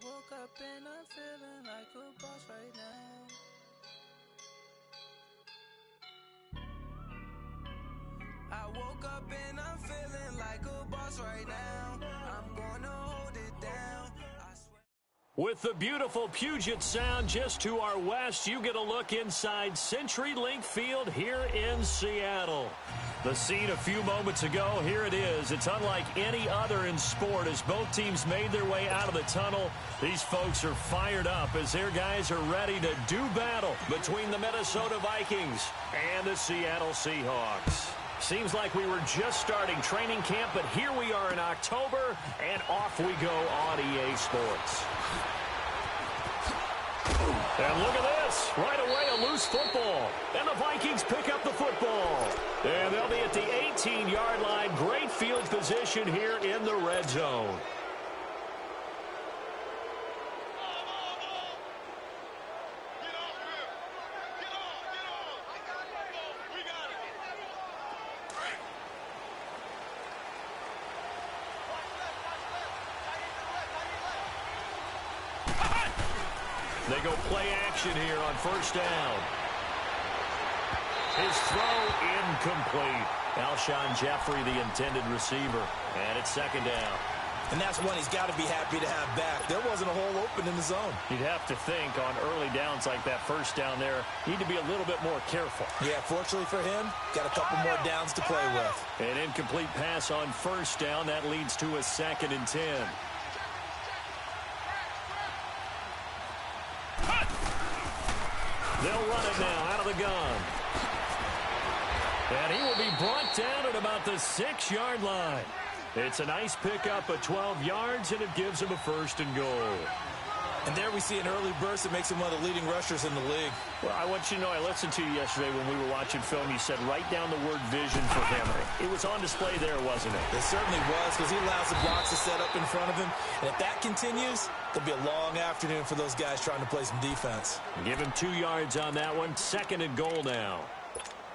woke up and I'm feeling like a boss right now. I woke up and I'm feeling like a boss right now. I'm gonna hold it down. I swear. With the beautiful Puget Sound just to our west, you get a look inside CenturyLink Field here in Seattle. The scene a few moments ago, here it is. It's unlike any other in sport as both teams made their way out of the tunnel. These folks are fired up as their guys are ready to do battle between the Minnesota Vikings and the Seattle Seahawks. Seems like we were just starting training camp, but here we are in October, and off we go on EA Sports. And look at this. Right away, a loose football. And the Vikings pick up the football. And they'll be at the 18-yard line. Great field position here in the red zone. They go play action here on first down. His throw incomplete. Alshon Jeffrey, the intended receiver. And it's second down. And that's one he's got to be happy to have back. There wasn't a hole open in the zone. You'd have to think on early downs like that first down there, need to be a little bit more careful. Yeah, fortunately for him, got a couple more downs to play with. An incomplete pass on first down. That leads to a 2nd and 10. They'll run it now out of the gun. And he will be brought down at about the 6-yard line. It's a nice pickup of 12 yards, and it gives him a 1st and goal. And there we see an early burst that makes him one of the leading rushers in the league. Well, I want you to know, I listened to you yesterday when we were watching film. You said write down the word vision for him. It was on display there, wasn't it? It certainly was, because he allows the blocks to set up in front of him. And if that continues, there'll be a long afternoon for those guys trying to play some defense. Give him 2 yards on that one. 2nd and goal now.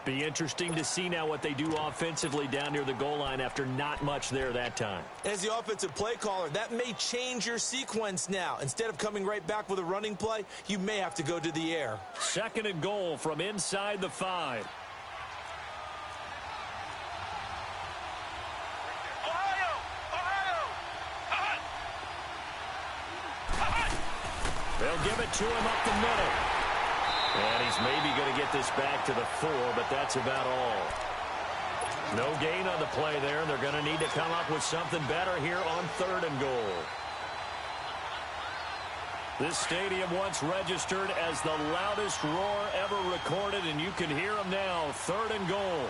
Be interesting to see now what they do offensively down near the goal line after not much there that time. As the offensive play caller, that may change your sequence now. Instead of coming right back with a running play, you may have to go to the air. 2nd and goal from inside the 5. They'll give it to him up the middle. And he's maybe going to get this back to the 4, but that's about all. No gain on the play there, and they're going to need to come up with something better here on 3rd and goal. This stadium once registered as the loudest roar ever recorded, and you can hear them now. 3rd and goal.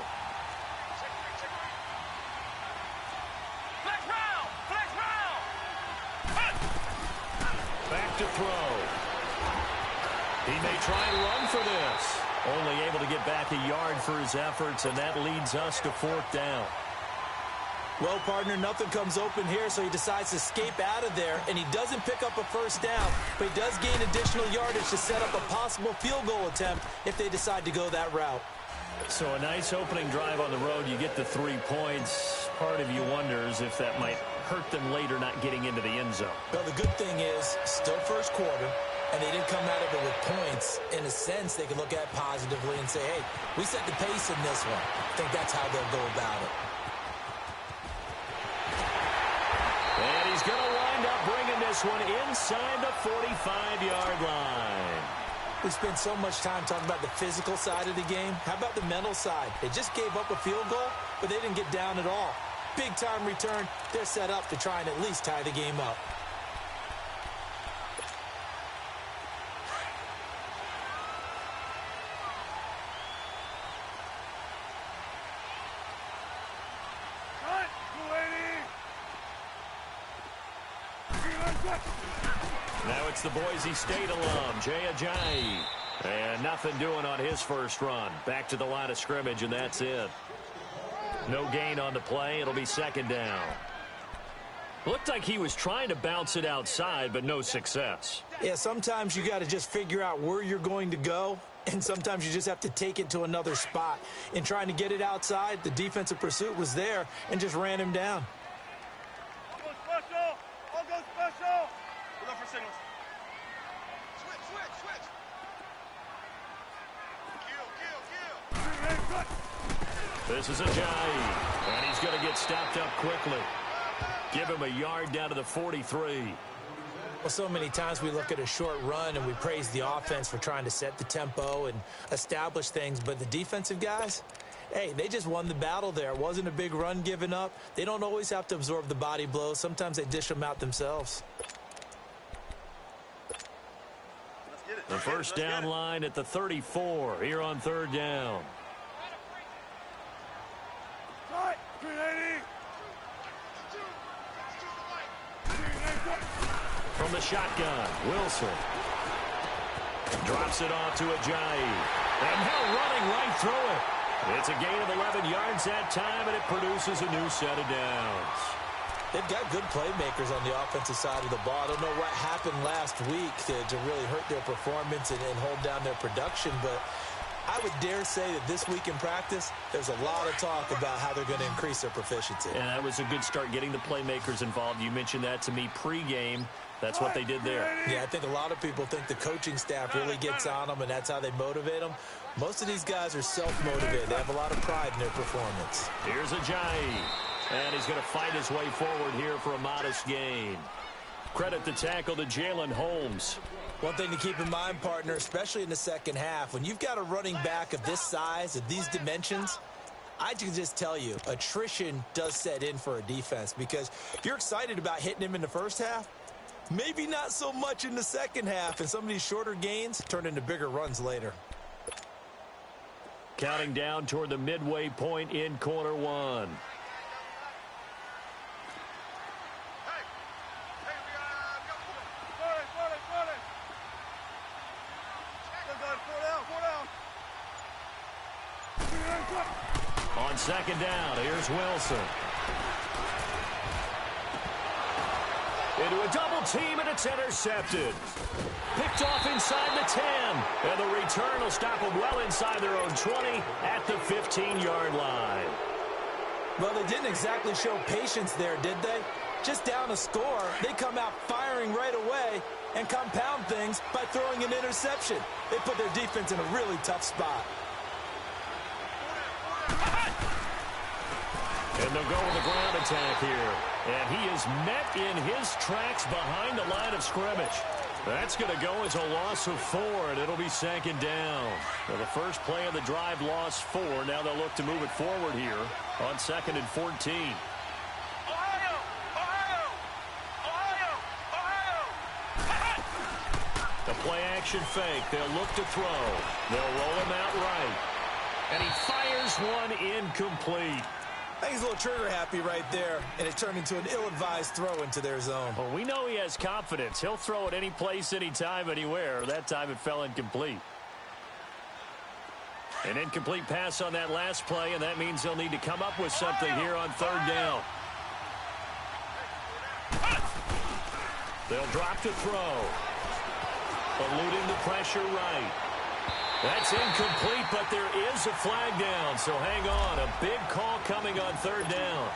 Back to throw. He may try and run for this. Only able to get back a yard for his efforts, and that leads us to 4th down. Well, partner, nothing comes open here, so he decides to escape out of there, and he doesn't pick up a 1st down, but he does gain additional yardage to set up a possible field goal attempt if they decide to go that route. So a nice opening drive on the road. You get the 3 points. Part of you wonders if that might hurt them later not getting into the end zone. Well, the good thing is, still first quarter, and they didn't come out of it with points. In a sense, they can look at it positively and say, hey, we set the pace in this one. I think that's how they'll go about it. And he's going to wind up bringing this one inside the 45-yard line. We spent so much time talking about the physical side of the game. How about the mental side? They just gave up a field goal, but they didn't get down at all. Big-time return. They're set up to try and at least tie the game up. Now it's the Boise State alum, Jay Ajayi. And nothing doing on his first run. Back to the line of scrimmage, and that's it. No gain on the play. It'll be 2nd down. Looked like he was trying to bounce it outside, but no success. Yeah, sometimes you got to just figure out where you're going to go, and sometimes you just have to take it to another spot. In trying to get it outside, the defensive pursuit was there and just ran him down. I'll go special. I'll go special. We'll go for signal. Switch. Kill. This is Ajayi, and he's going to get stopped up quickly. Give him a yard down to the 43. Well, so many times we look at a short run and we praise the offense for trying to set the tempo and establish things, but the defensive guys, hey, they just won the battle there. It wasn't a big run given up. They don't always have to absorb the body blows. Sometimes they dish them out themselves. The first down line at the 34 here on third down. Right, 380. From the shotgun, Wilson drops it off to Ajayi. And now running right through it. It's a gain of 11 yards that time, and it produces a new set of downs. They've got good playmakers on the offensive side of the ball. I don't know what happened last week to really hurt their performance and hold down their production, but I would dare say that this week in practice, there's a lot of talk about how they're going to increase their proficiency. And that was a good start, getting the playmakers involved. You mentioned that to me pregame. That's what they did there. Yeah, I think a lot of people think the coaching staff really gets on them, and that's how they motivate them. Most of these guys are self-motivated. They have a lot of pride in their performance. Here's Ajayi, and he's going to fight his way forward here for a modest gain. Credit the tackle to Jalen Holmes. One thing to keep in mind, partner, especially in the second half, when you've got a running back of this size, of these dimensions, I can just tell you, attrition does set in for a defense because you're excited about hitting him in the first half. Maybe not so much in the second half, and some of these shorter gains turn into bigger runs later. Counting down toward the midway point in quarter one. On second down, here's Wilson. Into a double team, and it's intercepted. Picked off inside the 10. And the return will stop them well inside their own 20 at the 15-yard line. Well, they didn't exactly show patience there, did they? Just down a score, they come out firing right away and compound things by throwing an interception. They put their defense in a really tough spot. And they'll go with the ground attack here. And he is met in his tracks behind the line of scrimmage. That's going to go as a loss of 4, and it'll be second down. Now, the first play of the drive lost 4. Now they'll look to move it forward here on 2nd and 14. The play action fake. They'll look to throw. They'll roll him out right. And he fires one incomplete. I think he's a little trigger happy right there, and it turned into an ill-advised throw into their zone. Well, we know he has confidence. He'll throw it any place, anytime, anywhere. That time it fell incomplete. An incomplete pass on that last play, and that means they'll need to come up with something here on third down. They'll drop to throw. Eluding the pressure right. That's incomplete, but there is a flag down, so hang on. A big call coming on third down.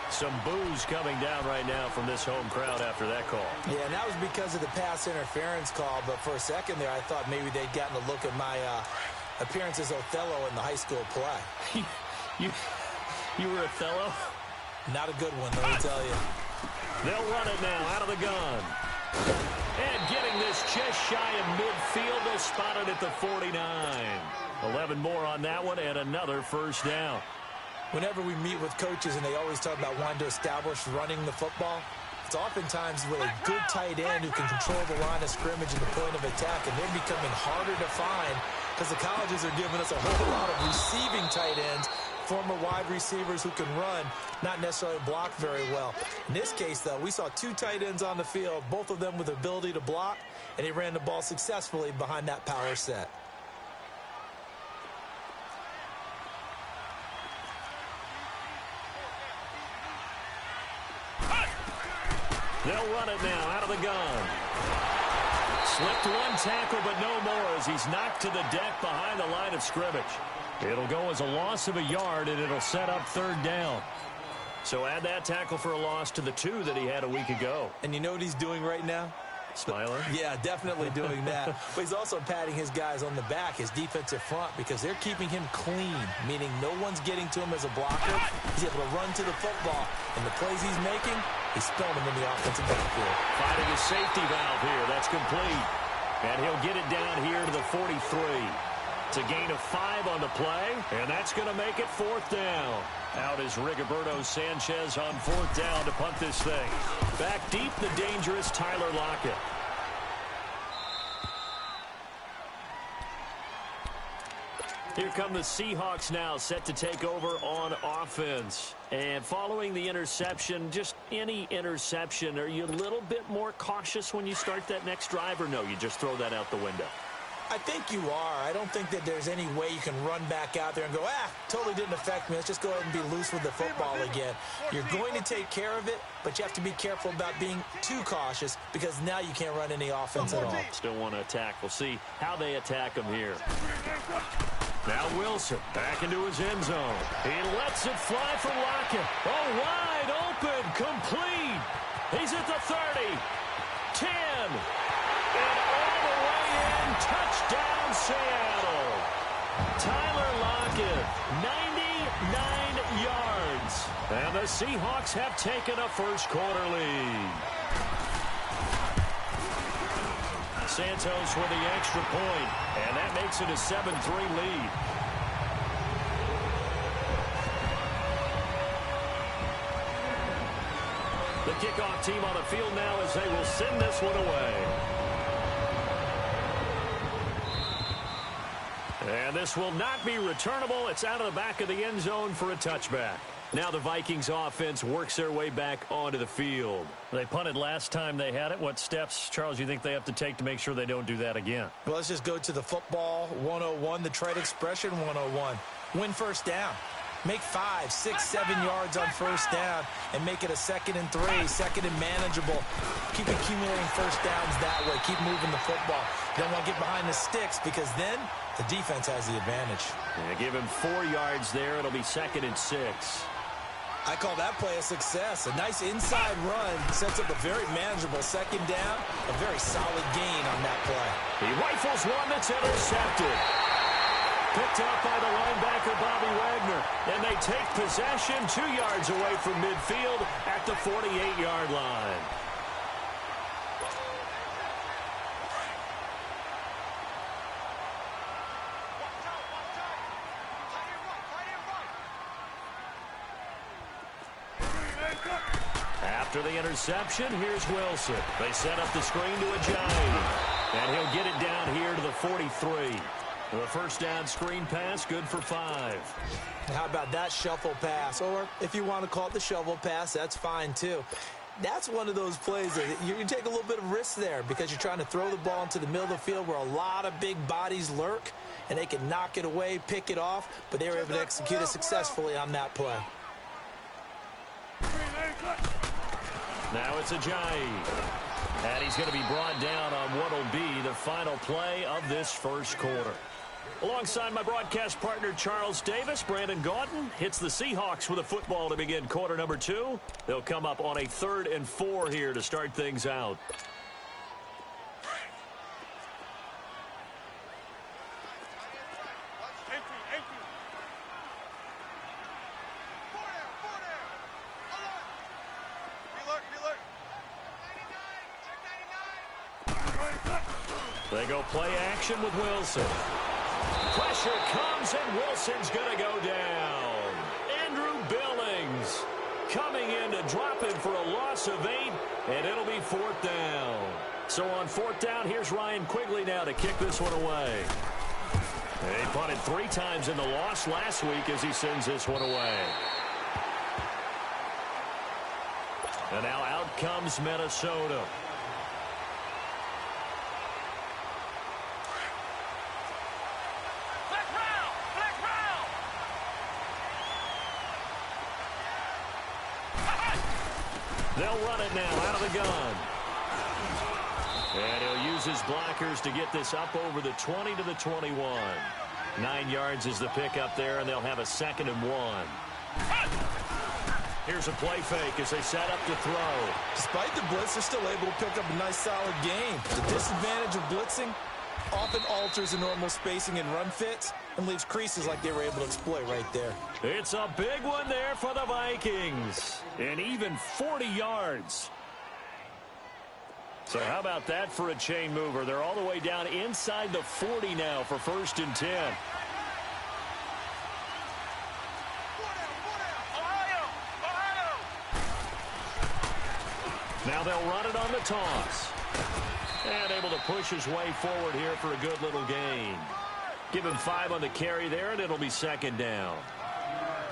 Some boos coming down right now from this home crowd after that call. Yeah, and that was because of the pass interference call, but for a second there I thought maybe they'd gotten a look at my appearance as Othello in the high school play. You were Othello? Not a good one, let me tell you. They'll run it now out of the gun. And getting this just shy of midfield, they'll spot it at the 49. 11 more on that one, and another first down. Whenever we meet with coaches and they always talk about wanting to establish running the football, it's oftentimes with a good tight end who can control the line of scrimmage and the point of attack, and they're becoming harder to find because the colleges are giving us a whole lot of receiving tight ends, former wide receivers who can run, not necessarily block very well. In this case, though, we saw 2 tight ends on the field, both of them with the ability to block, and he ran the ball successfully behind that power set. They'll run it now out of the gun. Slipped one tackle, but no more as he's knocked to the deck behind the line of scrimmage. It'll go as a loss of a yard, and it'll set up third down. So add that tackle for a loss to the 2 that he had a week ago. And you know what he's doing right now? Smiling? Yeah, definitely doing that. But he's also patting his guys on the back, his defensive front, because they're keeping him clean, meaning no one's getting to him as a blocker. He's able to run to the football. And the plays he's making, he's spilling them in the offensive backfield. Finding a safety valve here. That's complete. And he'll get it down here to the 43. It's a gain of 5 on the play, and that's going to make it 4th down. Out is Rigoberto Sanchez on 4th down to punt this thing. Back deep, the dangerous Tyler Lockett. Here come the Seahawks now, set to take over on offense. And following the interception, just any interception, are you a little bit more cautious when you start that next drive, or no, you just throw that out the window? I think you are. I don't think that there's any way you can run back out there and go, totally didn't affect me. Let's just go ahead and be loose with the football again. You're going to take care of it, but you have to be careful about being too cautious because now you can't run any offense at all. Still want to attack. We'll see how they attack him here. Now Wilson back into his end zone. He lets it fly for Lockett. Oh, wide open, complete. He's at the 30, 10, and all the way in. Touchdown, Seattle. Tyler Lockett, 99 yards. And the Seahawks have taken a first-quarter lead. Santos with the extra point, and that makes it a 7-3 lead. The kickoff team on the field now as they will send this one away. And this will not be returnable. It's out of the back of the end zone for a touchback. Now the Vikings offense works their way back onto the field. They punted last time they had it. What steps, Charles, you think they have to take to make sure they don't do that again? Well, let's just go to the football 101, the trade expression 101. Win first down. Make 5, 6, 7 yards on first down and make it a 2nd and 3, 2nd and manageable. Keep accumulating first downs that way. Keep moving the football. You don't want to get behind the sticks because then the defense has the advantage. Yeah, give him 4 yards there. It'll be 2nd and 6. I call that play a success. A nice inside run sets up a very manageable 2nd down. A very solid gain on that play. He rifles one that's intercepted. Picked up by the linebacker, Bobby Wagner. And they take possession 2 yards away from midfield at the 48-yard line. After the interception, here's Wilson. They set up the screen to Ajayi. And he'll get it down here to the 43. The first down screen pass, good for 5. How about that shuffle pass? Or if you want to call it the shovel pass, that's fine too. That's one of those plays that you take a little bit of risk there because you're trying to throw the ball into the middle of the field where a lot of big bodies lurk, and they can knock it away, pick it off, but they were able to execute it successfully on that play. Now it's Ajayi. And he's going to be brought down on what will be the final play of this first quarter. Alongside my broadcast partner, Charles Davis, Brandon Gaudin hits the Seahawks with a football to begin quarter number 2. They'll come up on a 3rd and 4 here to start things out. They go play action with Wilson. Pressure comes, and Wilson's going to go down. Andrew Billings coming in to drop him for a loss of 8, and it'll be 4th down. So on 4th down, here's Ryan Quigley now to kick this one away. He punted 3 times in the loss last week as he sends this one away. And now out comes Minnesota. They'll run it now out of the gun. And he'll use his blockers to get this up over the 20 to the 21. 9 yards is the pickup there, and they'll have a 2nd and 1. Here's a play fake as they set up to throw. Despite the blitz, they're still able to pick up a nice, solid gain. The disadvantage of blitzing often alters the normal spacing and run fits and leaves creases like they were able to exploit right there. It's a big one there for the Vikings. And even 40 yards. So how about that for a chain mover? They're all the way down inside the 40 now for 1st and 10. Now they'll run it on the toss. And able to push his way forward here for a good little gain. Give him 5 on the carry there, and it'll be 2nd down.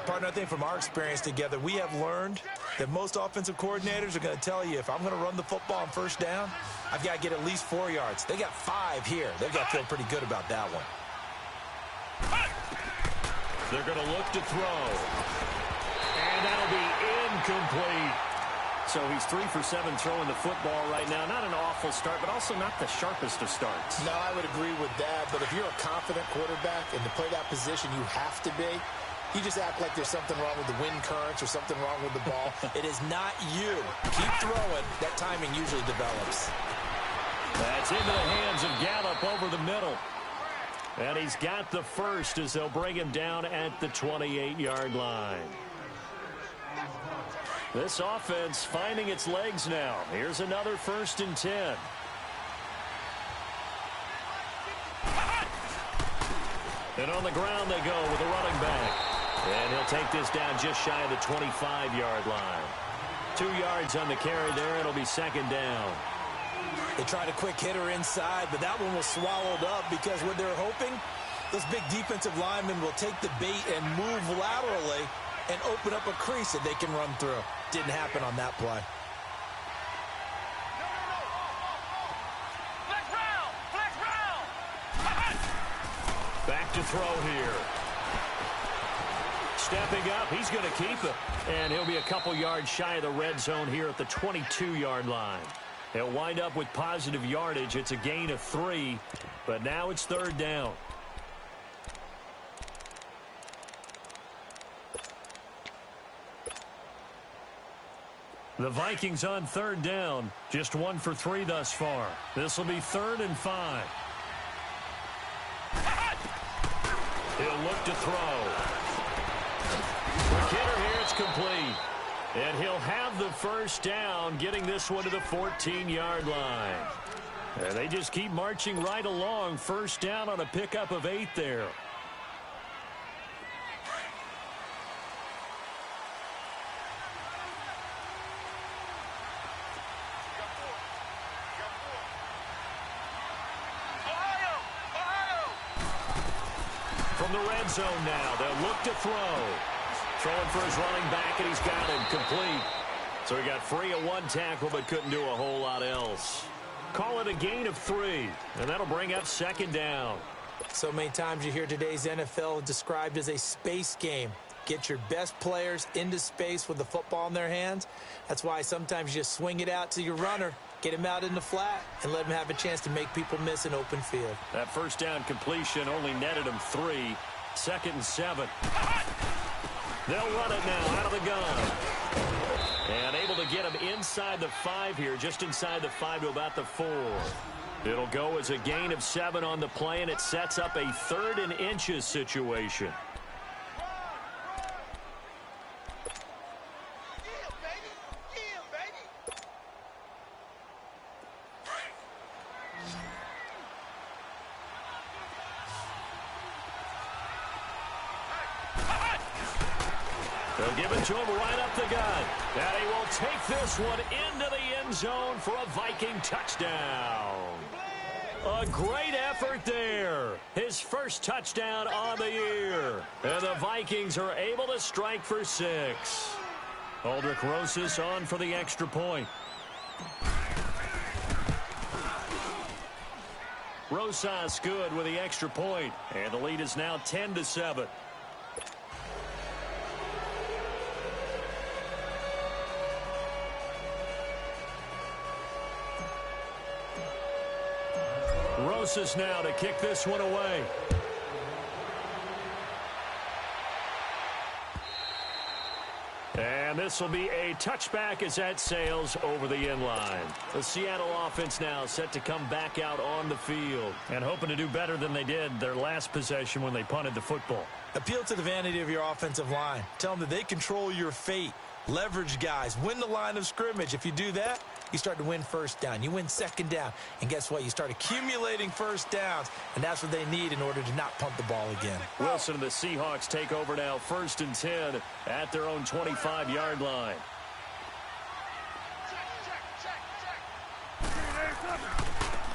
Partner, I think from our experience together, we have learned that most offensive coordinators are going to tell you, if I'm going to run the football on 1st down, I've got to get at least 4 yards. They got 5 here. They've got to feel pretty good about that one. They're going to look to throw. And that'll be incomplete. So he's 3 for 7 throwing the football right now. Not an awful start, but also not the sharpest of starts. No, I would agree with that. But if you're a confident quarterback and to play that position, you have to be. You just act like there's something wrong with the wind currents or something wrong with the ball. It is not you. Keep throwing. That timing usually develops. That's into the hands of Gallup over the middle. And he's got the first as they'll bring him down at the 28-yard line. This offense finding its legs now. Here's another 1st and 10. And on the ground they go with the running back. And he'll take this down just shy of the 25-yard line. 2 yards on the carry there. It'll be 2nd down. They tried a quick hitter inside, but that one was swallowed up because what they're hoping, those big defensive linemen will take the bait and move laterally and open up a crease that they can run through. Didn't happen on that play. Back to throw here. Stepping up, he's going to keep it. And he'll be a couple yards shy of the red zone here at the 22-yard line. He'll wind up with positive yardage. It's a gain of 3, but now it's 3rd down. The Vikings on 3rd down. Just 1 for 3 thus far. This will be 3rd and 5. He'll look to throw. Quick hitter here, it's complete. And he'll have the 1st down, getting this one to the 14-yard line. And they just keep marching right along. 1st down on a pickup of 8 there. From the red zone now, they'll look to throw. Throwing for his running back, and he's got him complete. So he got free of 1 tackle, but couldn't do a whole lot else. Call it a gain of 3, and that'll bring up 2nd down. So many times you hear today's NFL described as a space game. Get your best players into space with the football in their hands. That's why sometimes you just swing it out to your runner, get him out in the flat, and let him have a chance to make people miss an open field. That 1st down completion only netted him 3. 2nd and 7. They'll run it now out of the gun. And able to get him inside the 5 here, just inside the 5 to about the 4. It'll go as a gain of 7 on the play, and it sets up a 3rd and inches situation. They'll give it to him right up the gut. And he will take this one into the end zone for a Viking touchdown. A great effort there. His 1st touchdown on the year. And the Vikings are able to strike for 6. Aldrich Rosas on for the extra point. Rosas good with the extra point. And the lead is now 10-7. Rosas now to kick this one away. And this will be a touchback as that sails over the end line. The Seattle offense now set to come back out on the field and hoping to do better than they did their last possession when they punted the football. Appeal to the vanity of your offensive line. Tell them that they control your fate. Leverage guys. Win the line of scrimmage. If you do that, you start to win first down. You win second down. And guess what? You start accumulating first downs. And that's what they need in order to not punt the ball again. Wilson and the Seahawks take over now, 1st and 10 at their own 25-yard line.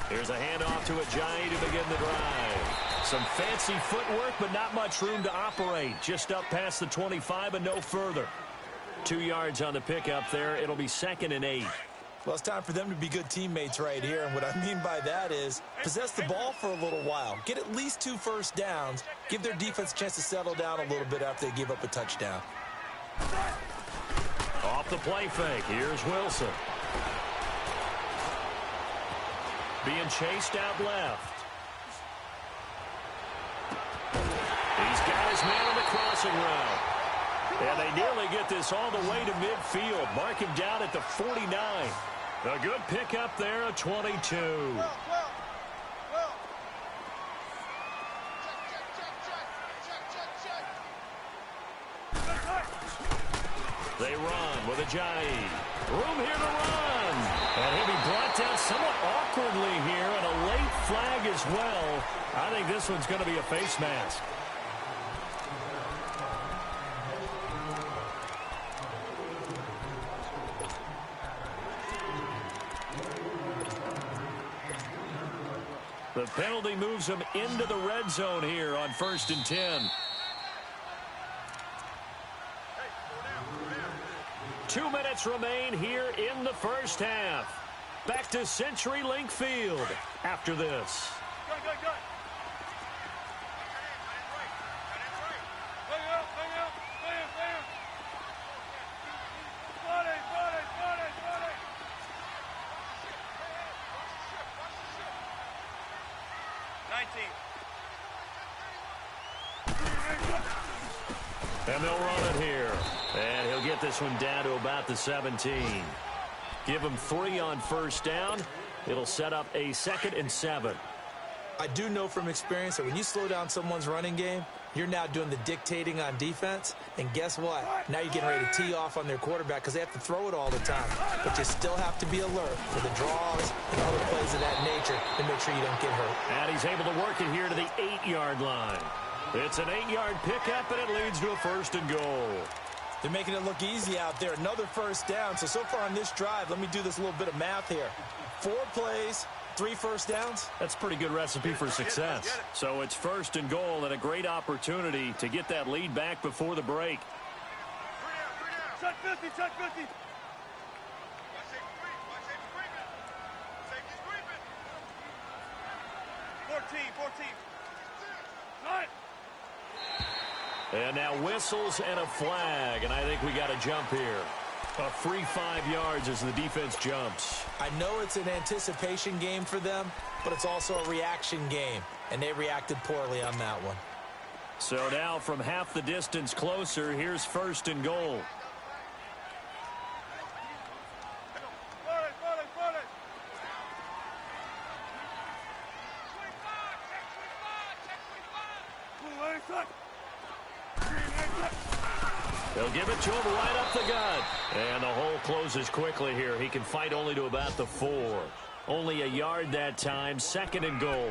Here's a handoff to Ajayi to begin the drive. Some fancy footwork, but not much room to operate. Just up past the 25 and no further. 2 yards on the pickup there. It'll be 2nd and 8. Well, it's time for them to be good teammates right here. And what I mean by that is possess the ball for a little while. Get at least 2 first downs. Give their defense a chance to settle down a little bit after they give up a touchdown. Off the play fake. Here's Wilson. Being chased out left. He's got his man on the crossing route. And they nearly get this all the way to midfield. Mark him down at the 49. A good pickup there, a 22. They run with Ajayi. Room here to run. And he'll be brought down somewhat awkwardly here, and a late flag as well. I think this one's going to be a face mask. The penalty moves him into the red zone here on 1st and 10. 2 minutes remain here in the first half. Back to CenturyLink Field after this. And they'll run it here. And he'll get this one down to about the 17. Give him 3 on first down. It'll set up a 2nd and 7. I do know from experience that when you slow down someone's running game, you're now doing the dictating on defense. And guess what? Now you're getting ready to tee off on their quarterback because they have to throw it all the time. But you still have to be alert for the draws and other plays of that nature to make sure you don't get hurt. And he's able to work it here to the 8-yard line. It's an 8-yard pickup, and it leads to a 1st and goal. They're making it look easy out there. Another first down. So far on this drive, let me do this little bit of math here. 4 plays, 3 first downs. That's a pretty good recipe for success. So it's 1st and goal and a great opportunity to get that lead back before the break. Check 50, check 50. 14. And now whistles and a flag, and I think we got a jump here. A free 5 yards as the defense jumps. I know it's an anticipation game for them, but it's also a reaction game, and they reacted poorly on that one. So now from half the distance closer, here's 1st and goal. They'll give it to him right up the gut. And the hole closes quickly here. He can fight only to about the 4. Only a yard that time, 2nd and goal.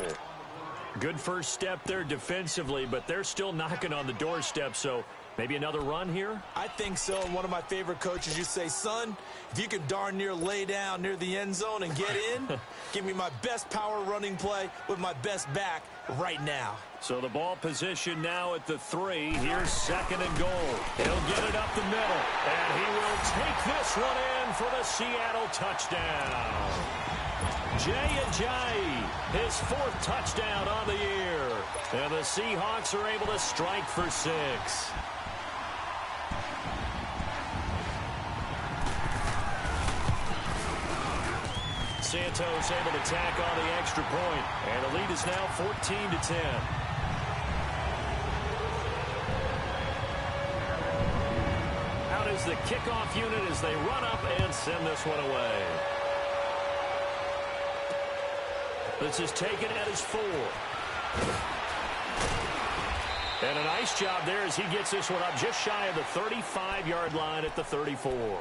Good first step there defensively, but they're still knocking on the doorstep, so maybe another run here? I think so. And one of my favorite coaches used to say, son, if you could darn near lay down near the end zone and get in, give me my best power running play with my best back right now. So the ball position now at the 3. Here's 2nd and goal. He'll get it up the middle, and he will take this one in for the Seattle touchdown. Jay Ajayi, his 4th touchdown on the year. And the Seahawks are able to strike for 6. Santos able to tack on the extra point, and the lead is now 14-10. Out is the kickoff unit as they run up and send this one away. This is taken at his 4. And a nice job there as he gets this one up just shy of the 35-yard line at the 34.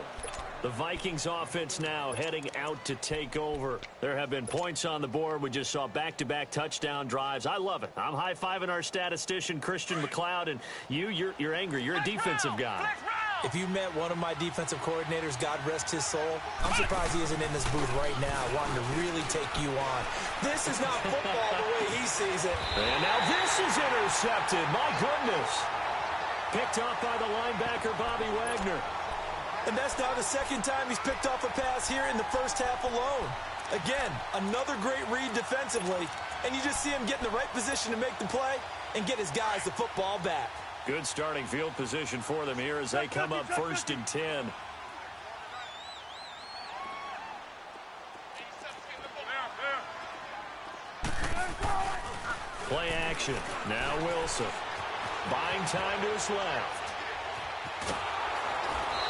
The Vikings offense now heading out to take over. There have been points on the board. We just saw back-to-back touchdown drives. I love it. I'm high-fiving our statistician, Christian McLeod, and you're angry. You're a defensive guy. If you met one of my defensive coordinators, God rest his soul, I'm surprised he isn't in this booth right now wanting to really take you on. This is not football the way he sees it. And now this is intercepted. My goodness. Picked off by the linebacker, Bobby Wagner. And that's now the second time he's picked off a pass here in the first half alone. Again, another great read defensively, and you just see him get in the right position to make the play and get his guys the football back. Good starting field position for them here as they come up 1st and 10. Play action. Now Wilson. Buying time to his left.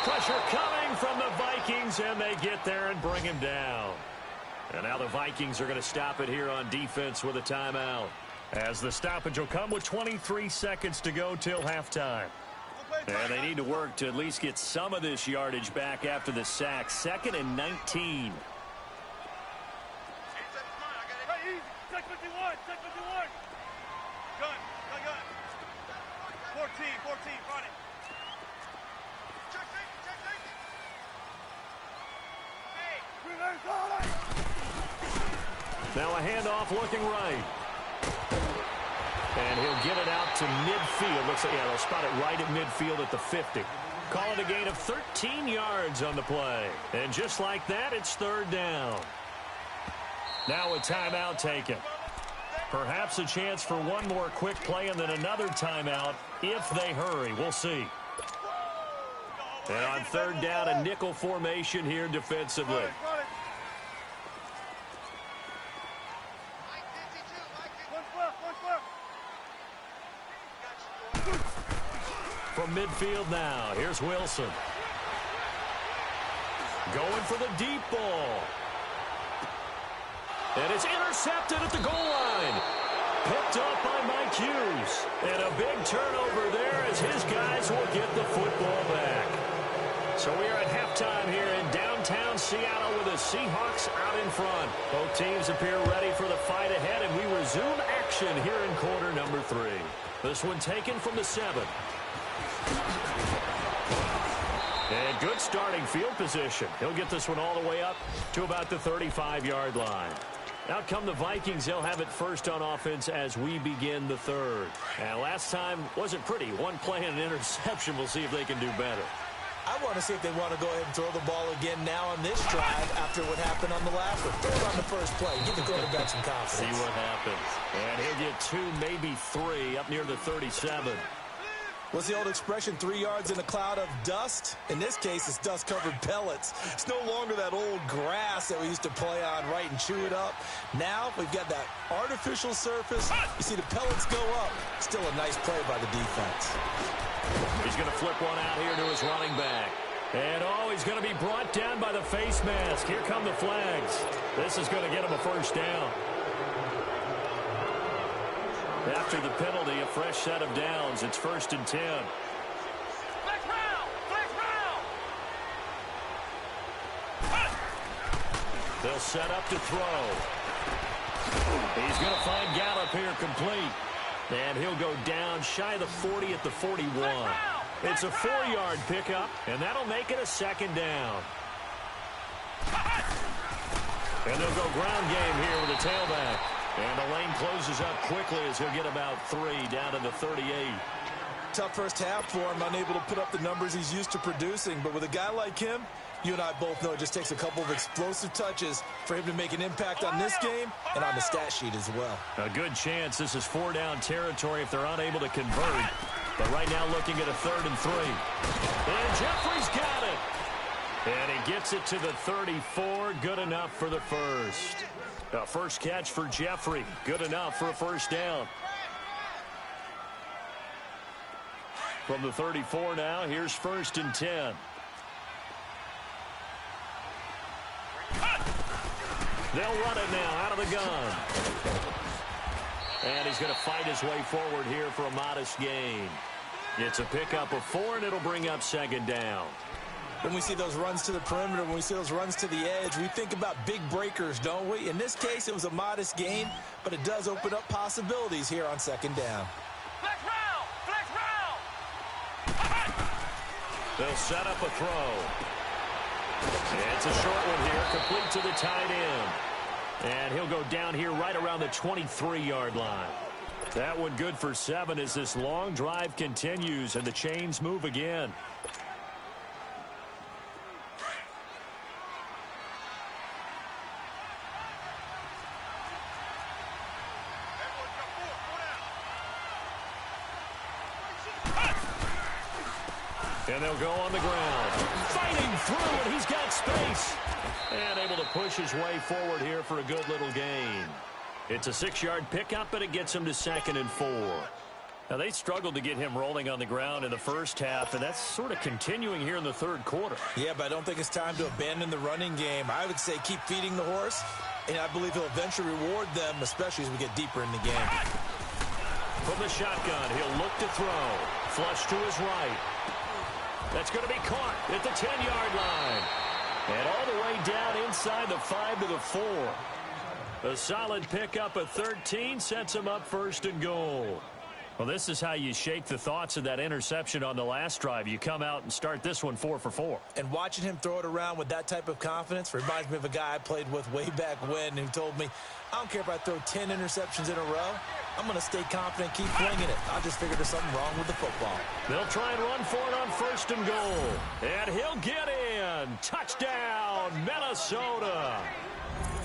Pressure coming from the Vikings, and they get there and bring him down. And now the Vikings are going to stop it here on defense with a timeout. As the stoppage will come with 23 seconds to go till halftime. And they need to work to at least get some of this yardage back after the sack. 2nd and 19. Check 51, check 51. Gun. 14, run it. Now a handoff looking right. And he'll get it out to midfield. Looks like, yeah, they'll spot it right at midfield at the 50. Call it a gain of 13 yards on the play. And just like that, it's 3rd down. Now a timeout taken. Perhaps a chance for one more quick play and then another timeout if they hurry. We'll see. And on 3rd down, a nickel formation here defensively. From midfield now, here's Wilson. Going for the deep ball. And it's intercepted at the goal line. Picked up by Mike Hughes. And a big turnover there as his guys will get the football back. So we are at halftime here in downtown Seattle with the Seahawks out in front. Both teams appear ready for the fight ahead, and we resume action here in quarter number 3. This one taken from the 7. And good starting field position. He'll get this one all the way up to about the 35-yard line. Out come the Vikings. They'll have it first on offense as we begin the 3rd. And last time wasn't pretty. One play and an interception. We'll see if they can do better. I want to see if they want to go ahead and throw the ball again now on this drive after what happened on the last one. Throw it on the first play. Give the quarterback some confidence. See what happens. And he'll get 2, maybe 3 up near the 37. What's the old expression, 3 yards in a cloud of dust? In this case, it's dust-covered pellets. It's no longer that old grass that we used to play on, right, and chew it up. Now we've got that artificial surface. You see the pellets go up. Still a nice play by the defense. He's going to flip one out here to his running back. And, he's going to be brought down by the face mask. Here come the flags. This is going to get him a first down. After the penalty, a fresh set of downs. It's 1st and 10. Flex round! They'll set up to throw. He's going to find Gallup here complete. And he'll go down shy of the 40 at the 41. It's a 4-yard pickup, and that'll make it a 2nd down. And they'll go ground game here with a tailback. And the lane closes up quickly as he'll get about 3 down to the 38. Tough first half for him, unable to put up the numbers he's used to producing. But with a guy like him, you and I both know it just takes a couple of explosive touches for him to make an impact on this game and on the stat sheet as well. A good chance this is 4-down territory if they're unable to convert. But right now looking at a 3rd and 3. And Jeffrey's got it. And he gets it to the 34. Good enough for the first. First catch for Jeffrey. Good enough for a first down. From the 34 now, here's 1st and 10. They'll run it now out of the gun. And he's going to fight his way forward here for a modest gain. It's a pickup of 4, and it'll bring up second down. When we see those runs to the perimeter, when we see those runs to the edge, we think about big breakers, don't we? In this case, it was a modest gain, but it does open up possibilities here on second down. Flex round! Flex round! They'll set up a throw. It's a short one here, complete to the tight end. And he'll go down here right around the 23-yard line. That one good for 7 as this long drive continues and the chains move again. And they'll go on the ground. Fighting through, and he's got space. And able to push his way forward here for a good little gain. It's a 6-yard pickup, but it gets him to 2nd and 4. Now, they struggled to get him rolling on the ground in the first half, and that's sort of continuing here in the third quarter. Yeah, but I don't think it's time to abandon the running game. I would say keep feeding the horse, and I believe he'll eventually reward them, especially as we get deeper in the game. From the shotgun, he'll look to throw. Flush to his right. That's going to be caught at the 10-yard line. And all the way down inside the 5 to the 4. A solid pickup of 13 sets him up 1st and goal. Well, this is how you shake the thoughts of that interception on the last drive. You come out and start this one 4 for 4. And watching him throw it around with that type of confidence reminds me of a guy I played with way back when who told me, I don't care if I throw 10 interceptions in a row. I'm going to stay confident, keep flinging it. I just figured there's something wrong with the football. They'll try and run for it on 1st and goal. And he'll get in. Touchdown, Minnesota.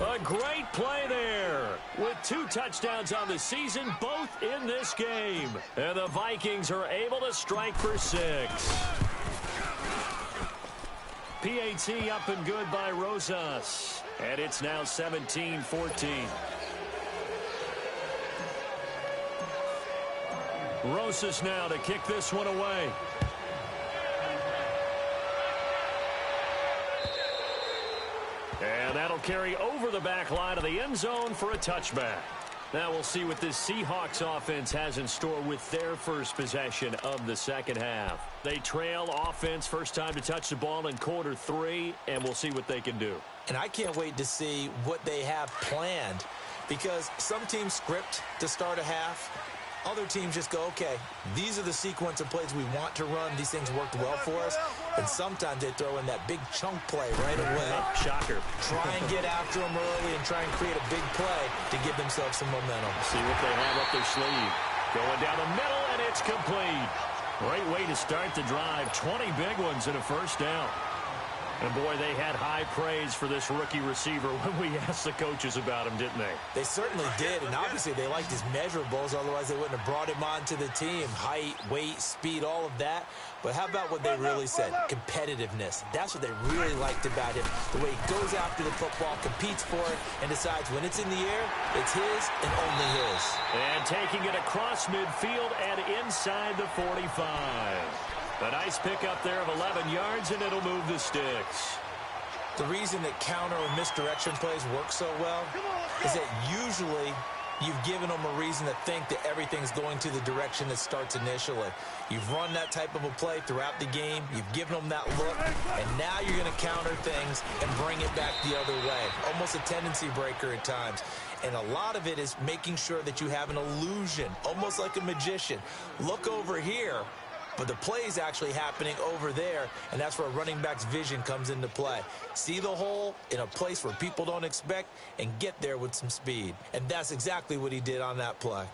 A great play there with 2 touchdowns on the season, both in this game. And the Vikings are able to strike for 6. PAT up and good by Rosas. And it's now 17-14. Rosas now to kick this one away. And that'll carry over the back line of the end zone for a touchback. Now we'll see what this Seahawks offense has in store with their first possession of the second half. They trail offense, first time to touch the ball in quarter 3, and we'll see what they can do. And I can't wait to see what they have planned, because some teams script to start a half. Other teams just go, okay, these are the sequence of plays we want to run. These things worked well for us. And sometimes they throw in that big chunk play right away. Shocker. Try and get after them early and try and create a big play to give themselves some momentum. See what they have up their sleeve. Going down the middle, and it's complete. Great way to start the drive. 20 big ones and a first down. And, boy, they had high praise for this rookie receiver when we asked the coaches about him, didn't they? They certainly did, and obviously they liked his measurables. Otherwise, they wouldn't have brought him onto the team. Height, weight, speed, all of that. But how about what they really said? Competitiveness. That's what they really liked about him. The way he goes after the football, competes for it, and decides when it's in the air, it's his and only his. And taking it across midfield and inside the 45. A nice pickup there of 11 yards, and it'll move the sticks. The reason that counter or misdirection plays work so well is that usually you've given them a reason to think that everything's going to the direction it starts initially. You've run that type of a play throughout the game. You've given them that look, and now you're going to counter things and bring it back the other way. Almost a tendency breaker at times. And a lot of it is making sure that you have an illusion, almost like a magician. Look over here. But the play is actually happening over there, and that's where a running back's vision comes into play. See the hole in a place where people don't expect and get there with some speed. And that's exactly what he did on that play.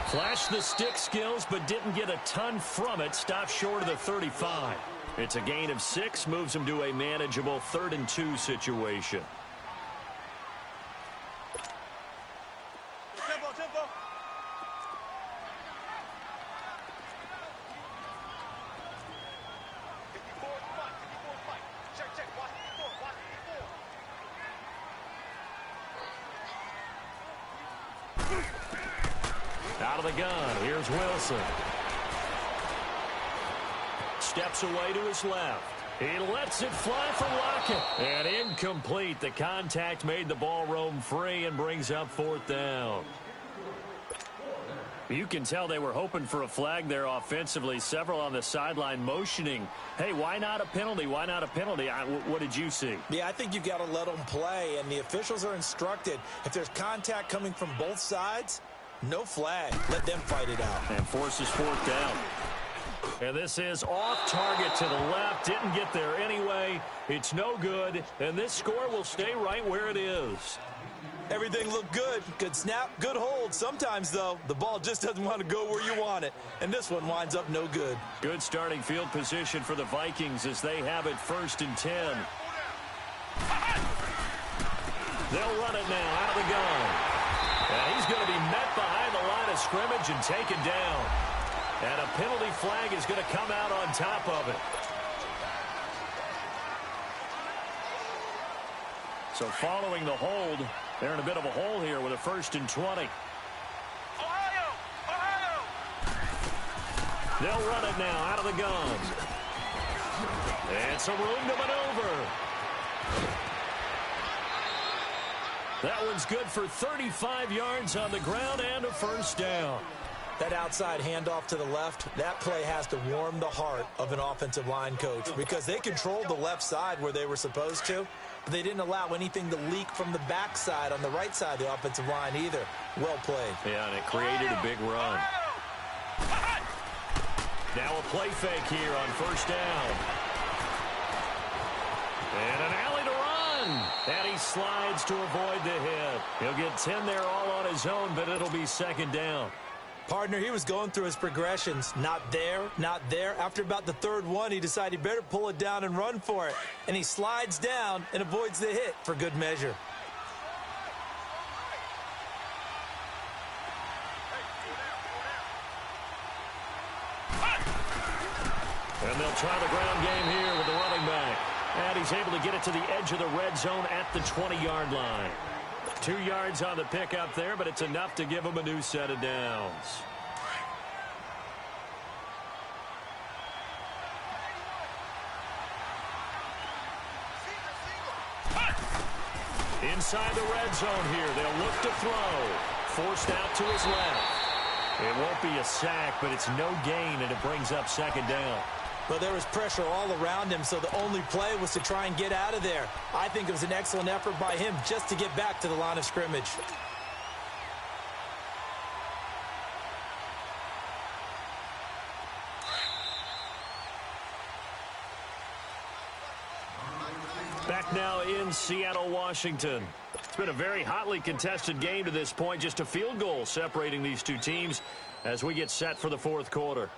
Flashed the stick skills, but didn't get a ton from it. Stopped short of the 35. It's a gain of 6, moves him to a manageable 3rd and 2 situation. Tempo, tempo. Check, check. Watch Out of the gun, here's Wilson. Steps away to his left. He lets it fly from Lockett. And incomplete. The contact made the ball roam free and brings up 4th down. You can tell they were hoping for a flag there offensively. Several on the sideline motioning. Hey, why not a penalty? Why not a penalty? What did you see? Yeah, I think you got to let them play, and the officials are instructed. If there's contact coming from both sides, no flag. Let them fight it out. And forces 4th down. And this is off target to the left. Didn't get there anyway. It's no good. And this score will stay right where it is. Everything looked good. Good snap, good hold. Sometimes, though, the ball just doesn't want to go where you want it. And this one winds up no good. Good starting field position for the Vikings as they have it 1st and 10. They'll run it now out of the gun. And he's going to be met behind the line of scrimmage and taken down. And a penalty flag is going to come out on top of it. So following the hold, they're in a bit of a hole here with a 1st and 20. Ohio! Ohio! They'll run it now out of the gun. And some room to maneuver. That one's good for 35 yards on the ground and a 1st down. That outside handoff to the left, that play has to warm the heart of an offensive line coach because they controlled the left side where they were supposed to, but they didn't allow anything to leak from the backside on the right side of the offensive line either. Well played. Yeah, and it created a big run. Now a play fake here on 1st down. And an alley to run. And he slides to avoid the hit. He'll get 10 there all on his own, but it'll be 2nd down. Partner, he was going through his progressions. Not there, not there. After about the 3rd one, he decided he better pull it down and run for it. And he slides down and avoids the hit for good measure. And they'll try the ground game here with the running back. And he's able to get it to the edge of the red zone at the 20-yard line. 2 yards on the pickup there, but it's enough to give him a new set of downs. Inside the red zone here, they'll look to throw. Forced out to his left. It won't be a sack, but it's no gain, and it brings up 2nd down. But there was pressure all around him, so the only play was to try and get out of there. I think it was an excellent effort by him just to get back to the line of scrimmage. Back now in Seattle, Washington. It's been a very hotly contested game to this point. Just a field goal separating these two teams as we get set for the 4th quarter.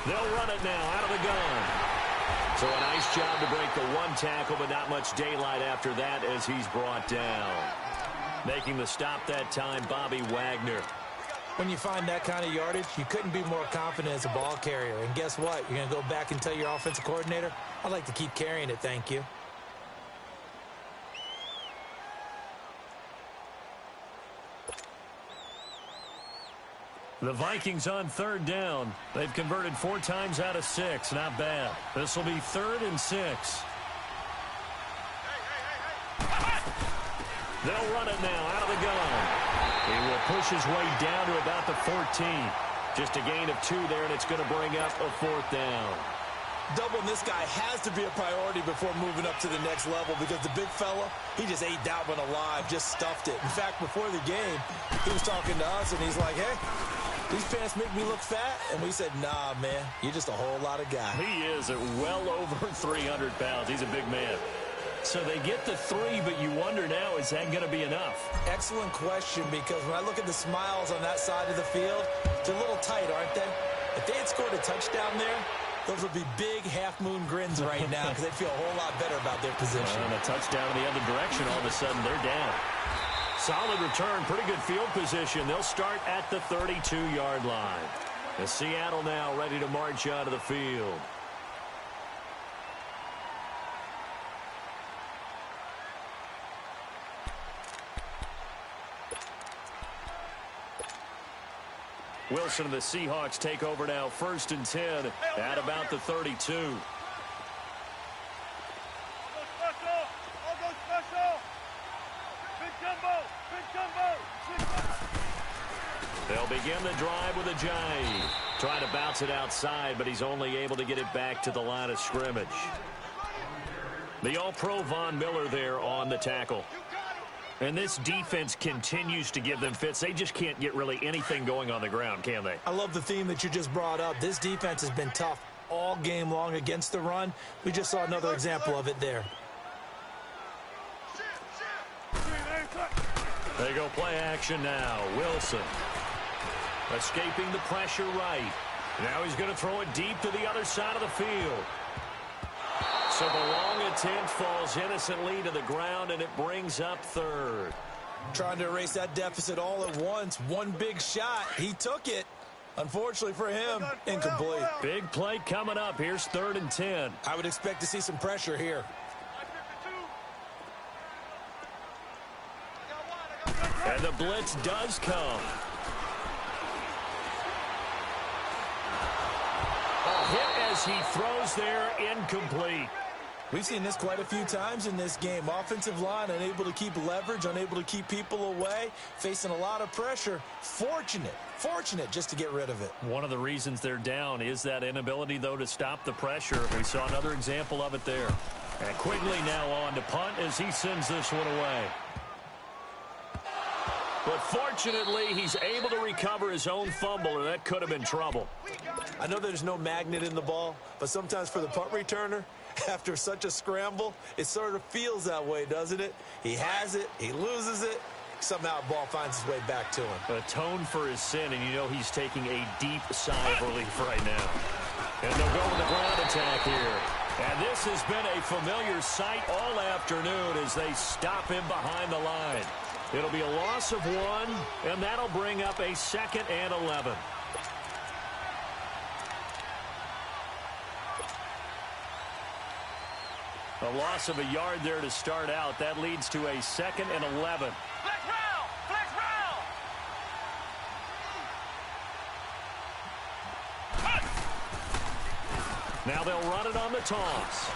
They'll run it now out of the gun. So a nice job to break the 1 tackle, but not much daylight after that as he's brought down. Making the stop that time, Bobby Wagner. When you find that kind of yardage, you couldn't be more confident as a ball carrier. And guess what? You're going to go back and tell your offensive coordinator, I'd like to keep carrying it, thank you. The Vikings on 3rd down. They've converted 4 times out of 6. Not bad. This will be 3rd and 6. They'll run it now out of the gun. He will push his way down to about the 14. Just a gain of 2 there, and it's going to bring up a 4th down. Doubling this guy has to be a priority before moving up to the next level because the big fella, he just ate that one alive, just stuffed it. In fact, before the game, he was talking to us, and he's like, hey, these pants make me look fat. And we said, nah, man, you're just a whole lot of guy. He is at well over 300 pounds. He's a big man. So they get the 3, but you wonder now, is that going to be enough? Excellent question, because when I look at the smiles on that side of the field, they're a little tight, aren't they? If they had scored a touchdown there, those would be big half-moon grins right now because they'd feel a whole lot better about their position. And a touchdown in the other direction, all of a sudden they're down. Solid return, pretty good field position. They'll start at the 32-yard line. And Seattle now ready to march out of the field. Wilson and the Seahawks take over now, 1st and 10 at about the 32. I'll go special. Big jumbo. They'll begin the drive with a Jai. Trying to bounce it outside, but he's only able to get it back to the line of scrimmage. The All-Pro Von Miller there on the tackle. And this defense continues to give them fits. They just can't get really anything going on the ground, can they? I love the theme that you just brought up. This defense has been tough all game long against the run. We just saw another example of it there. They go play action now. Wilson escaping the pressure right. Now he's going to throw it deep to the other side of the field. So the long attempt falls innocently to the ground, and it brings up 3rd. Trying to erase that deficit all at once. One big shot. He took it. Unfortunately for him, incomplete. Big play coming up. Here's 3rd and 10. I would expect to see some pressure here. And the blitz does come. A hit as he throws there, incomplete. We've seen this quite a few times in this game. Offensive line unable to keep leverage, unable to keep people away, facing a lot of pressure. Fortunate just to get rid of it. One of the reasons they're down is that inability, though, to stop the pressure. We saw another example of it there. And Quigley now on to punt as he sends this one away. But fortunately, he's able to recover his own fumble, and that could have been trouble. I know there's no magnet in the ball, but sometimes for the punt returner, after such a scramble, it sort of feels that way, doesn't it? He has it, he loses it, somehow the ball finds its way back to him. Atone for his sin, and you know he's taking a deep sigh of relief right now. And they'll go with the ground attack here. And this has been a familiar sight all afternoon as they stop him behind the line. It'll be a loss of 1, and that'll bring up a 2nd and 11. A loss of a yard there to start out. That leads to a 2nd and 11. Flex round! Flex round! Now they'll run it on the toss.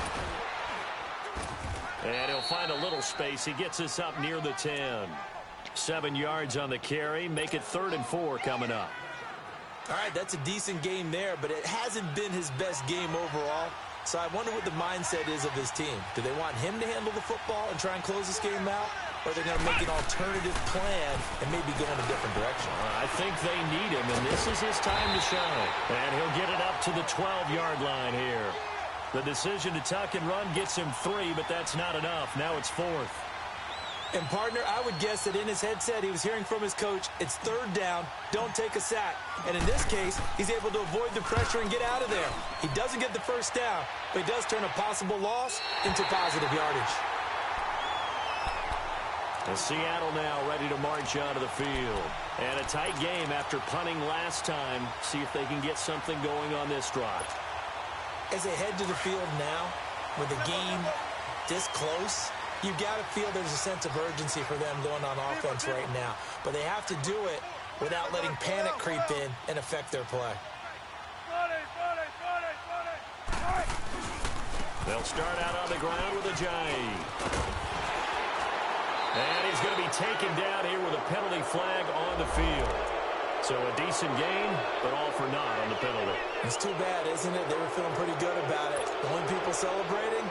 And he'll find a little space. He gets us up near the 10. 7 yards on the carry. Make it 3rd and 4 coming up. All right, that's a decent game there, but it hasn't been his best game overall. So I wonder what the mindset is of his team. Do they want him to handle the football and try and close this game out? Or are they going to make an alternative plan and maybe go in a different direction? I think they need him, and this is his time to shine. And he'll get it up to the 12-yard line here. The decision to tuck and run gets him 3, but that's not enough. Now it's 4th. And, partner, I would guess that in his headset he was hearing from his coach, it's 3rd down, don't take a sack. And in this case, he's able to avoid the pressure and get out of there. He doesn't get the 1st down, but he does turn a possible loss into positive yardage. And Seattle now ready to march onto the field. And a tight game after punting last time. See if they can get something going on this drive. As they head to the field now, with the game this close, you've got to feel there's a sense of urgency for them going on offense right now. But they have to do it without letting panic creep in and affect their play. They'll start out on the ground with a Jai. And he's going to be taken down here with a penalty flag on the field. So a decent game, but all for naught on the penalty. It's too bad, isn't it? They were feeling pretty good about it. The only people celebrating,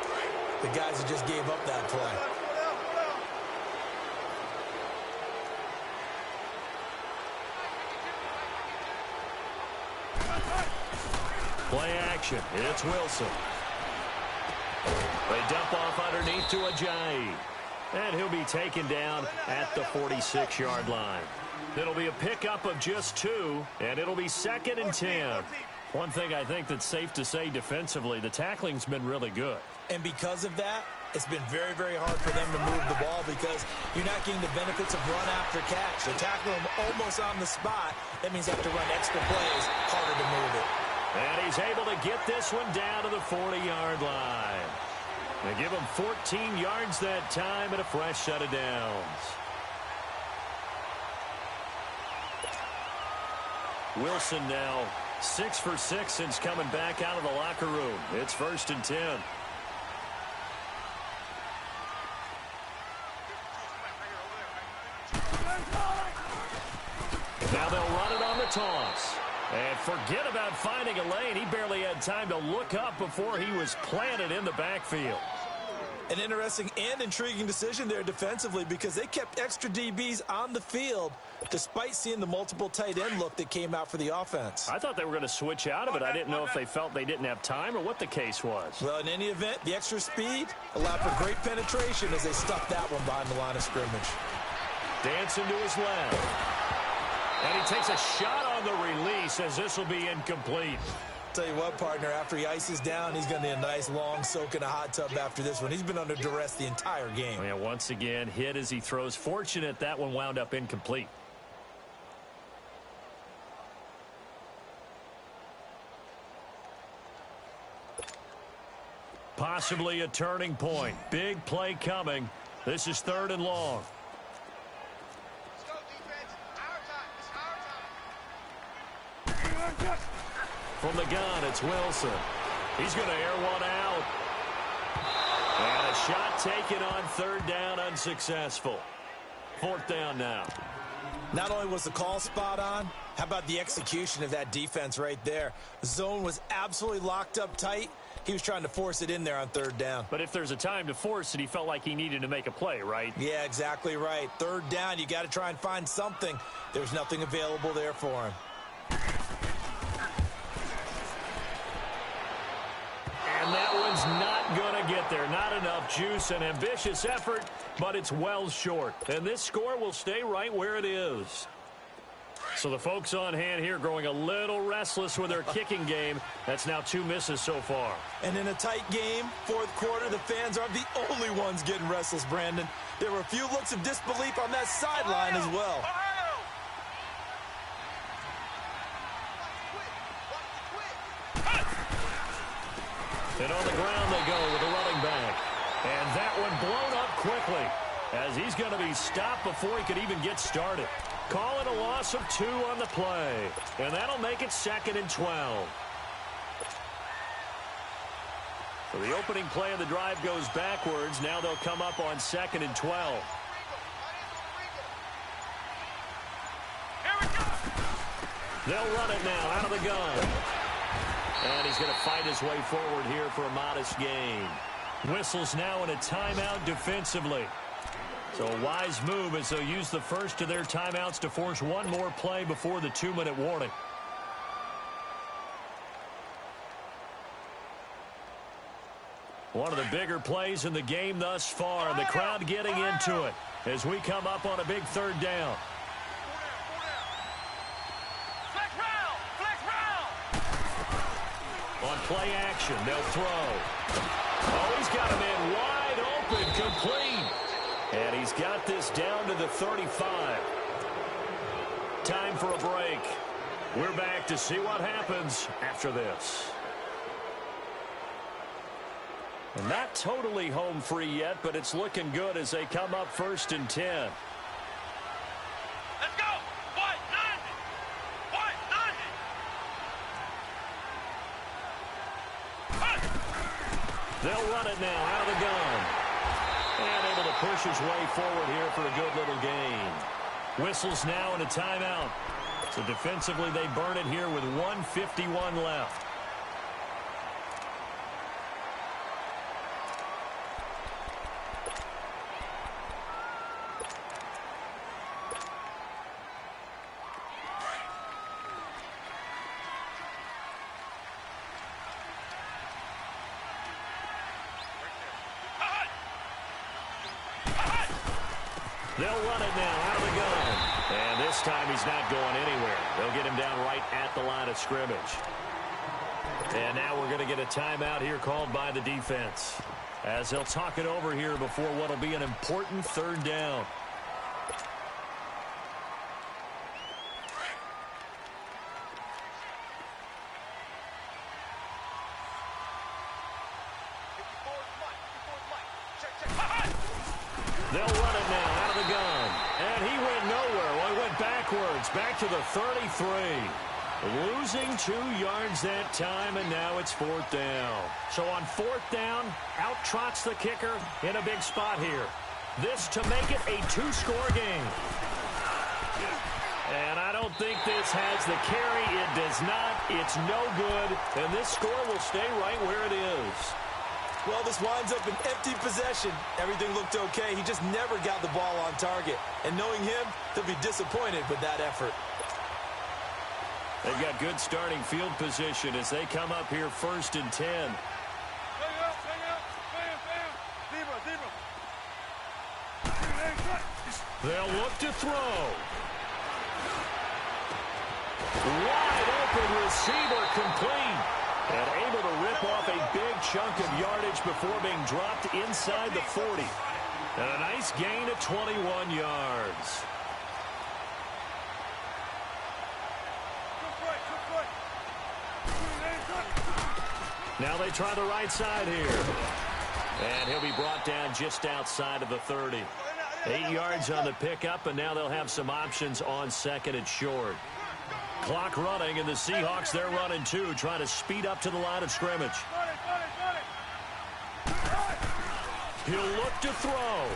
the guys who just gave up that play. Play action. It's Wilson. They dump off underneath to a Jai. And he'll be taken down at the 46-yard line. It'll be a pickup of just 2, and it'll be 2nd and 10. One thing I think that's safe to say defensively, the tackling's been really good. And because of that, it's been very, very hard for them to move the ball because you're not getting the benefits of run after catch. They're tackling them almost on the spot. That means they have to run extra plays, harder to move it. And he's able to get this one down to the 40-yard line. They give him 14 yards that time and a fresh set of downs. Wilson now 6 for 6 since coming back out of the locker room. It's 1st and 10. Now they'll run it on the toss. And forget about finding a lane. He barely had time to look up before he was planted in the backfield. An interesting and intriguing decision there defensively because they kept extra DBs on the field despite seeing the multiple tight end look that came out for the offense. I thought they were going to switch out of it. I didn't know if they felt they didn't have time or what the case was. Well, in any event, the extra speed allowed for great penetration as they stuffed that one behind the line of scrimmage. Dancing to his left. And he takes a shot on the release as this will be incomplete. Tell you what, partner, after he ices down, he's going to need a nice long soak in a hot tub after this one. He's been under duress the entire game. Yeah, once again, hit as he throws. Fortunate that one wound up incomplete. Possibly a turning point. Big play coming. This is 3rd and long. Let's go, defense. Our time. It's our time. From the gun, it's Wilson. He's going to air one out. And a shot taken on 3rd down, unsuccessful. 4th down now. Not only was the call spot on, how about the execution of that defense right there? The zone was absolutely locked up tight. He was trying to force it in there on 3rd down. But if there's a time to force it, he felt like he needed to make a play, right? Yeah, exactly right. 3rd down, you got to try and find something. There's nothing available there for him. And that one's not going to get there. Not enough juice. An ambitious effort, but it's well short. And this score will stay right where it is. So the folks on hand here growing a little restless with their kicking game. That's now 2 misses so far. And in a tight game, 4th quarter, the fans aren't the only ones getting restless, Brandon. There were a few looks of disbelief on that sideline as well. And on the ground they go with the running back. And that one blown up quickly as he's going to be stopped before he could even get started. Calling a loss of 2 on the play. And that'll make it 2nd and 12. So the opening play of the drive goes backwards. Now they'll come up on 2nd and 12. They'll run it now out of the gun. And he's going to fight his way forward here for a modest gain. Whistles now in a timeout defensively. So a wise move as they'll use the first of their timeouts to force one more play before the 2-minute warning. One of the bigger plays in the game thus far, and the crowd getting into it as we come up on a big 3rd down. On play action, they'll throw. Oh, he's got him in wide open, complete. And he's got this down to the 35. Time for a break. We're back to see what happens after this. And not totally home free yet, but it's looking good as they come up 1st and 10. Let's go! What? None! What? None! They'll run it now out of the gun. And able to push his way forward here for a good little gain. Whistles now in a timeout. So defensively they burn it here with 1:51 left. They'll run it now out of the gun. And this time he's not going anywhere. They'll get him down right at the line of scrimmage. And now we're going to get a timeout here called by the defense, as they'll talk it over here before what will be an important 3rd down. They'll run it now out of the gun. And he went nowhere. Well, he went backwards, back to the 33. Losing 2 yards that time, and now it's 4th down. So on 4th down, out trots the kicker in a big spot here. This to make it a 2-score game. And I don't think this has the carry. It does not. It's no good. And this score will stay right where it is. Well, this winds up an empty possession. Everything looked okay. He just never got the ball on target. And knowing him, he'll be disappointed with that effort. They've got good starting field position as they come up here 1st and 10. Hang out, bam, bam. Zebra. They'll look to throw. Wide open receiver complete. And able to rip off a big chunk of yardage before being dropped inside the 40. And a nice gain of 21 yards. Now they try the right side here. And he'll be brought down just outside of the 30. 8 yards on the pickup, and now they'll have some options on 2nd and short. Clock running, and the Seahawks, they're running too, trying to speed up to the line of scrimmage. He'll look to throw.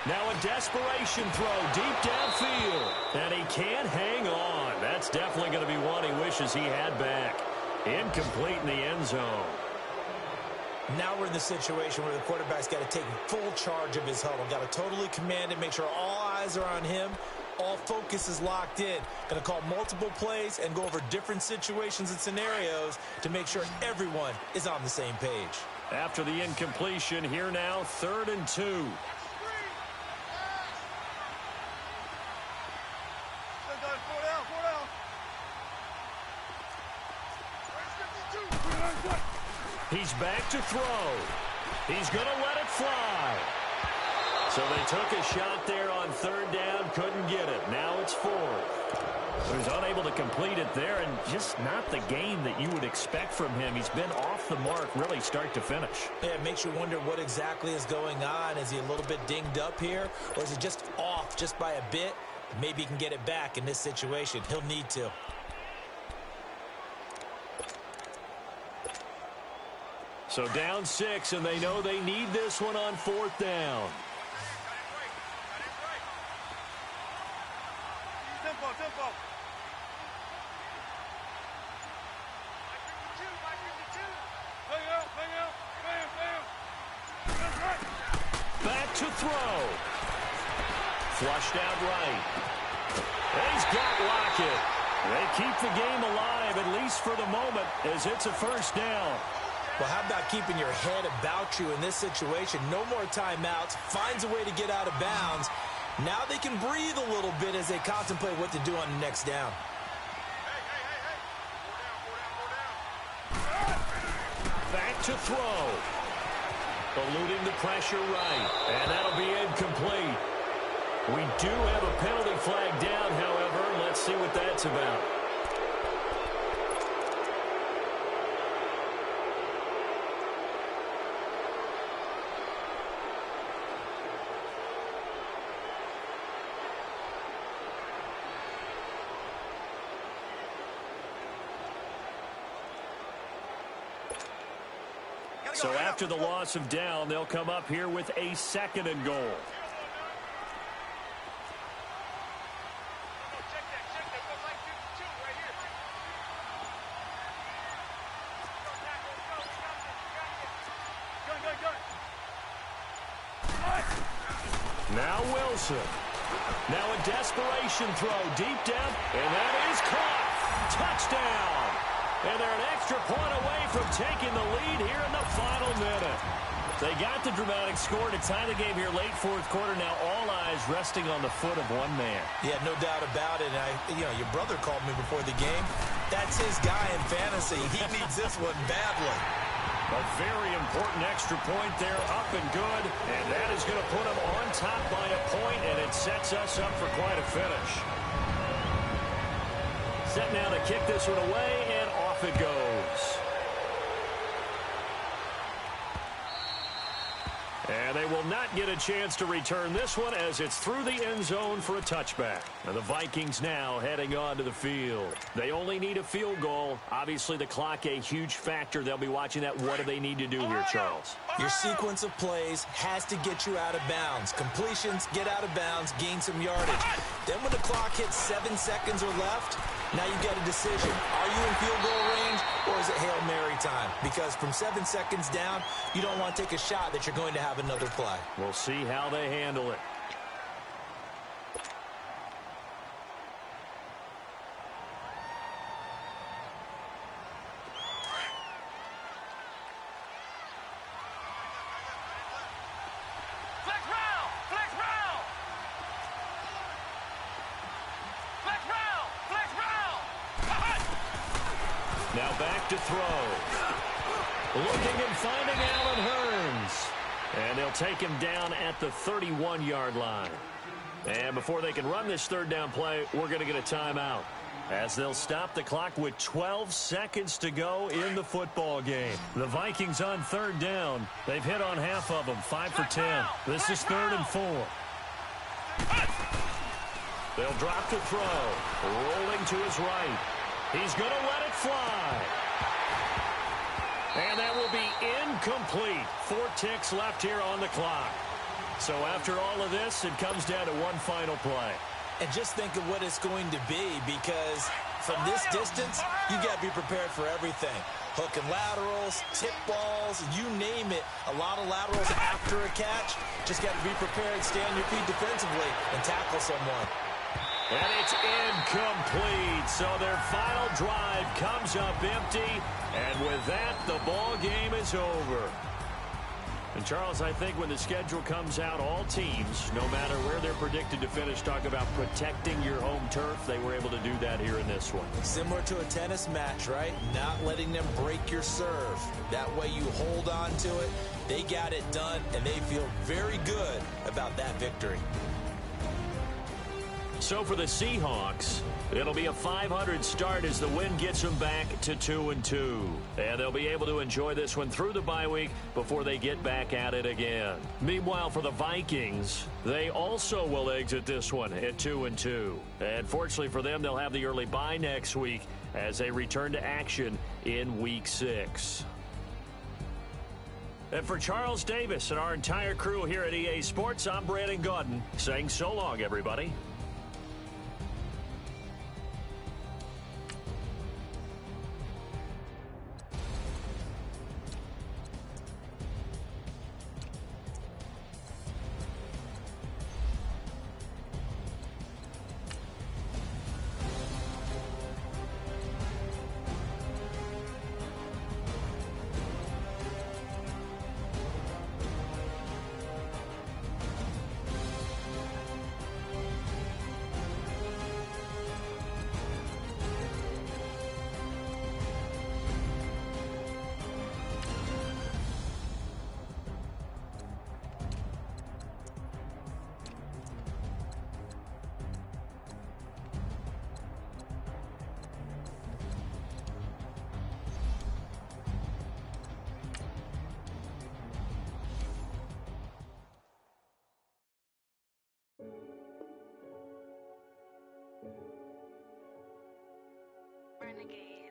Now a desperation throw deep downfield. And he can't hang on. That's definitely going to be one he wishes he had back. Incomplete in the end zone. Now we're in the situation where the quarterback's got to take full charge of his huddle. Got to totally command it, make sure all eyes are on him. All focus is locked in. Going to call multiple plays and go over different situations and scenarios to make sure everyone is on the same page. After the incompletion, here now, 3rd and 2. He's back to throw. He's going to let it fly. So they took a shot there on 3rd down, couldn't get it. Now it's 4th. He was unable to complete it there, and just not the game that you would expect from him. He's been off the mark really start to finish. Yeah, it makes you wonder what exactly is going on. Is he a little bit dinged up here, or is he just off just by a bit? Maybe he can get it back in this situation. He'll need to. So down 6, and they know they need this one on 4th down. Tempo. Hang out. Bam. Back to throw. Flushed out right. And he's got Lockett. They keep the game alive, at least for the moment, as it's a 1st down. Well, how about keeping your head about you in this situation? No more timeouts. Finds a way to get out of bounds. Now they can breathe a little bit as they contemplate what to do on the next down. Back to throw. Eluding the pressure right. And that'll be incomplete. We do have a penalty flag down, however. Let's see what that's about. So after the loss of down, they'll come up here with a 2nd and goal. Now Wilson. Now a desperation throw deep down, and that is caught. Touchdown. And they're an extra point away from taking the lead here in the final minute. They got the dramatic score to tie the game here late 4th quarter. Now all eyes resting on the foot of one man. Yeah, no doubt about it. And your brother called me before the game. That's his guy in fantasy. He needs this one badly. A very important extra point there, up and good. And that is going to put them on top by a point, and it sets us up for quite a finish. Set now to kick this one away, and off it goes. And they will not get a chance to return this one as it's through the end zone for a touchback. And the Vikings now heading onto the field. They only need a field goal. Obviously, the clock a huge factor. They'll be watching that. What do they need to do here, Charles? Your sequence of plays has to get you out of bounds. Completions, get out of bounds, gain some yardage. Then when the clock hits 7 seconds or left, now you get a decision. Are you in field goal range or is it Hail Mary time? Because from 7 seconds down, you don't want to take a shot that you're going to have another play. We'll see how they handle it. Now back to throw. Looking and finding Allen Hurns. And they'll take him down at the 31-yard line. And before they can run this third down play, we're going to get a timeout, as they'll stop the clock with 12 seconds to go in the football game. The Vikings on third down. They've hit on half of them, 5 for 10. This is 3rd and 4. They'll drop to throw. Rolling to his right. He's going to let it fly. And that will be incomplete. 4 ticks left here on the clock. So after all of this, it comes down to one final play. And just think of what it's going to be, because from this distance, you got to be prepared for everything. Hook and laterals, tip balls, you name it. A lot of laterals after a catch. Just got to be prepared, stay on your feet defensively, and tackle someone. And it's incomplete. So their final drive comes up empty. And with that, the ball game is over. And, Charles, I think when the schedule comes out, all teams, no matter where they're predicted to finish, talk about protecting your home turf. They were able to do that here in this one. Similar to a tennis match, right? Not letting them break your serve. That way you hold on to it. They got it done, and they feel very good about that victory. So for the Seahawks, it'll be a 500 start as the win gets them back to 2-2. And they'll be able to enjoy this one through the bye week before they get back at it again. Meanwhile, for the Vikings, they also will exit this one at 2-2. And fortunately for them, they'll have the early bye next week as they return to action in Week 6. And for Charles Davis and our entire crew here at EA Sports, I'm Brandon Gaudin saying so long, everybody. Renegade.